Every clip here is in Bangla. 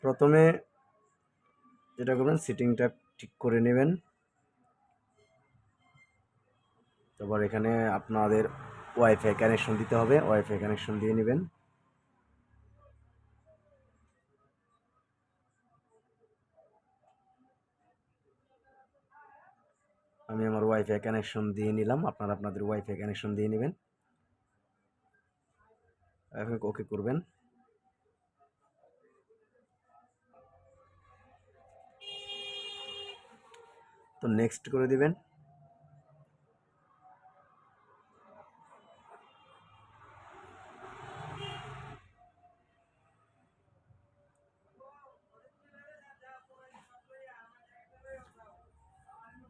প্রথমে যেটা করবেন, সেটিংটা ঠিক করে নেবেন। তারপর এখানে আপনাদের ওয়াইফাই কানেকশন দিতে হবে, ওয়াইফাই কানেকশন দিয়ে নেবেন। আমি আমার ওয়াইফাই কানেকশন দিয়ে নিলাম, আপনারা আপনাদের ওয়াইফাই কানেকশন দিয়ে নেবেন। এখন ওকে করবেন। তো নেক্সট করে দিবেন।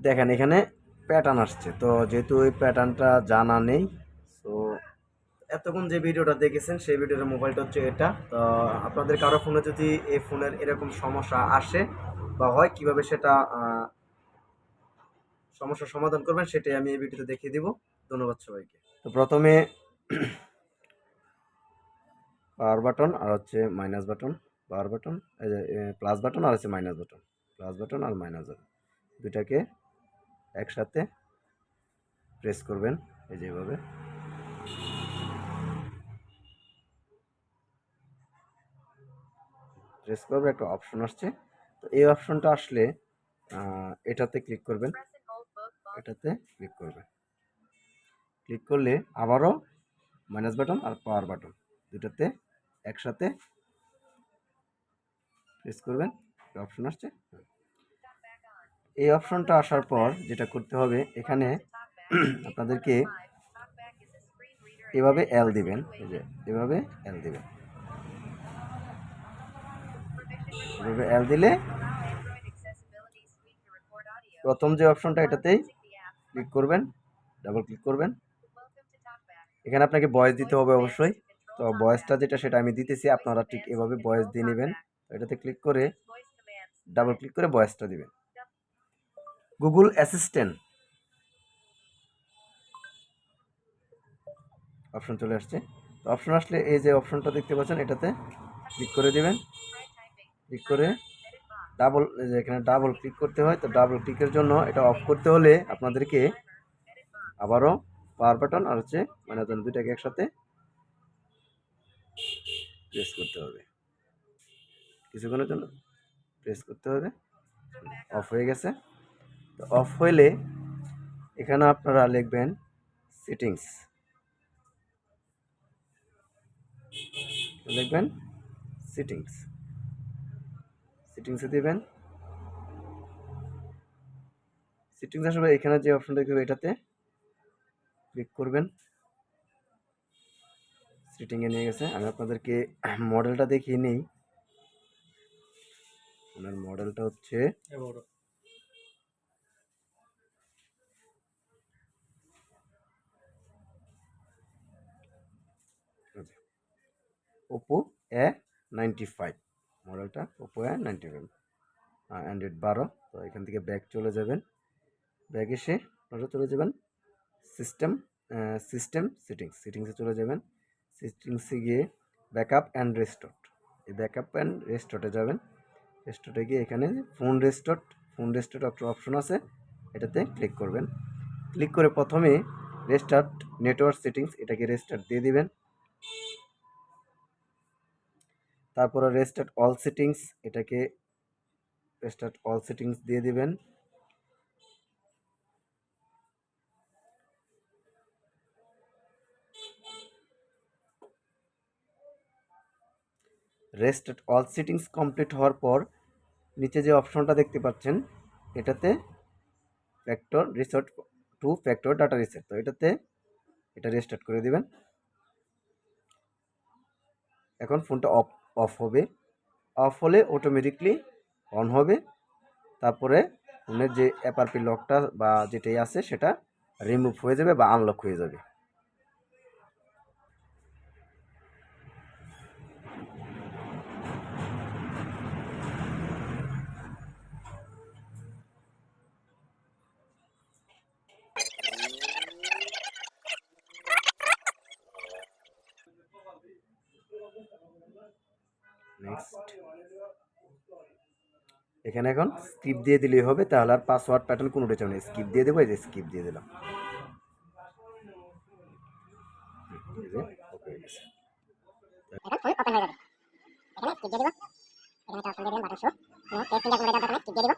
দেখেন এখানে প্যাটার্ন আসছে, তো যেহেতু ওই প্যাটার্নটা জানা নেই, তো এতক্ষণ যে ভিডিওটা দেখেছেন সেই ভিডিওর মোবাইলটা হচ্ছে এটা। তো আপনাদের কারো ফোনে যদি এই ফোনের এরকম সমস্যা আসে বা হয়, কিভাবে সেটা সমস্যার সমাধান করবেন সেটাই আমি এই ভিডিওতে দেখিয়ে দিব। ধন্যবাদ সবাইকে। তো প্রথমে পাওয়ার বাটন আর হচ্ছে মাইনাস বাটন, পাওয়ার বাটন, এই যে প্লাস বাটন আর হচ্ছে মাইনাস বাটন, প্লাস বাটন আর মাইনাস বাটন দুটাকে একসাথে প্রেস করবেন, এই যেভাবে। প্রেস করবে, একটা অপশন আসছে। তো এই অপশনটা আসলে এটাতে ক্লিক করবেন, এটাতে ক্লিক করবেন। ক্লিক করলে আবারও মাইনাস বাটন আর পাওয়ার বাটন দুটাতে একসাথে প্রেস করবেন, অপশন আসছে। এই অপশনটা আসার পর যেটা করতে হবে, এখানে আপনাদেরকে এভাবে এল দিবেন, এই যে এভাবে এল দিবেন। এভাবে এল দিলে প্রথম যে অপশনটা এটাতেই ক্লিক করবেন, ডাবল ক্লিক করবেন। এখানে আপনাকে ভয়েস দিতে হবে অবশ্যই। তো ভয়েসটা যেটা সেটা আমি দিতেছি, আপনারা ঠিক এভাবে ভয়েস দিয়ে নেবেন। এটাতে ক্লিক করে ডাবল ক্লিক করে ভয়েসটা দিবেন। গুগল অ্যাসিস্ট্যান্ট অপশন চলে আসছে। তো অপশন আসলে এই যে অপশনটা দেখতে পাচ্ছেন এটাতে ক্লিক করে দিবেন। ক্লিক করে ডাবল, এখানে ডাবল ক্লিক করতে হয়। তো ডাবল ক্লিকের জন্য এটা অফ করতে হলে আপনাদেরকে আবারও পাওয়ার বাটন আর হচ্ছে মানে দুইটাকে একসাথে প্রেস করতে হবে, কিছুক্ষণের জন্য প্রেস করতে হবে। অফ হয়ে গেছে। তো অফ হইলে এখানে আপনারা লিখবেন সেটিংস, লিখবেন সেটিংস, সেটিংসে দিবেন। সেটিংস আসলে এখানে যে অপশনটা দেখবে এটাতে ক্লিক করবেন। সেটিংয়ে নিয়ে গেছে। আমি আপনাদেরকে মডেলটা দেখিয়ে নিই। ওনার মডেলটা হচ্ছে Oppo A95 মডেলটা, Oppo A95 অ্যান্ড্রয়েড 12। তো এখান থেকে ব্যাক চলে যাবেন, ব্যাক এসে আপনারা চলে যাবেন সিস্টেম সেটিংসে চলে যাবেন। সেটিংসে গিয়ে ব্যাকআপ অ্যান্ড রেস্টোর, এই ব্যাকআপ অ্যান্ড রেস্টোরে যাবেন। রেস্টোরে গিয়ে এখানে ফোন রেস্টোর একটা অপশন আছে, এটাতে ক্লিক করবেন। ক্লিক করে প্রথমে রেস্টার্ট নেটওয়ার্ক সেটিংস, এটাকে রেস্টার্ট দিয়ে দিবেন। তারপরে রেস্টার্ট অল সেটিংস, এটাকে রেস্টার্ট অল সেটিংস দিয়ে দিবেন। রেস্টার্ট অল সেটিংস কমপ্লিট হওয়ার পর নিচে যে অপশনটা দেখতে পাচ্ছেন এটাতে factor reset two factor data reset, তো এটাতে এটা রেস্টার্ট করে দিবেন। এখন ফোনটা অফ হবে, অফ হলে অটোমেটিকলি অন হবে। তারপরে ফোনের যে এফআরপি লকটা বা যেটাই আছে সেটা রিমুভ হয়ে যাবে বা আনলক হয়ে যাবে। নেক্সট এখানে এখন স্কিপ দিয়ে দিলেই হবে, তাহলে আর পাসওয়ার্ড প্যাটার্ন কোনোটা চাই না, স্কিপ দিয়ে দেবো, এই যে স্কিপ দিয়ে দিলাম, এই যে ওকে হয়ে গেছে। এখন ফোন ওপেন হয়ে যাবে। এখানে স্কিপ দিয়ে দিব, এখানে একটা অপশন দিয়ে দিবেন বাটন শো এবং টেস্ট ফিঙ্গার কোড দেওয়ার দরকার নেই, স্কিপ দিয়ে দিব।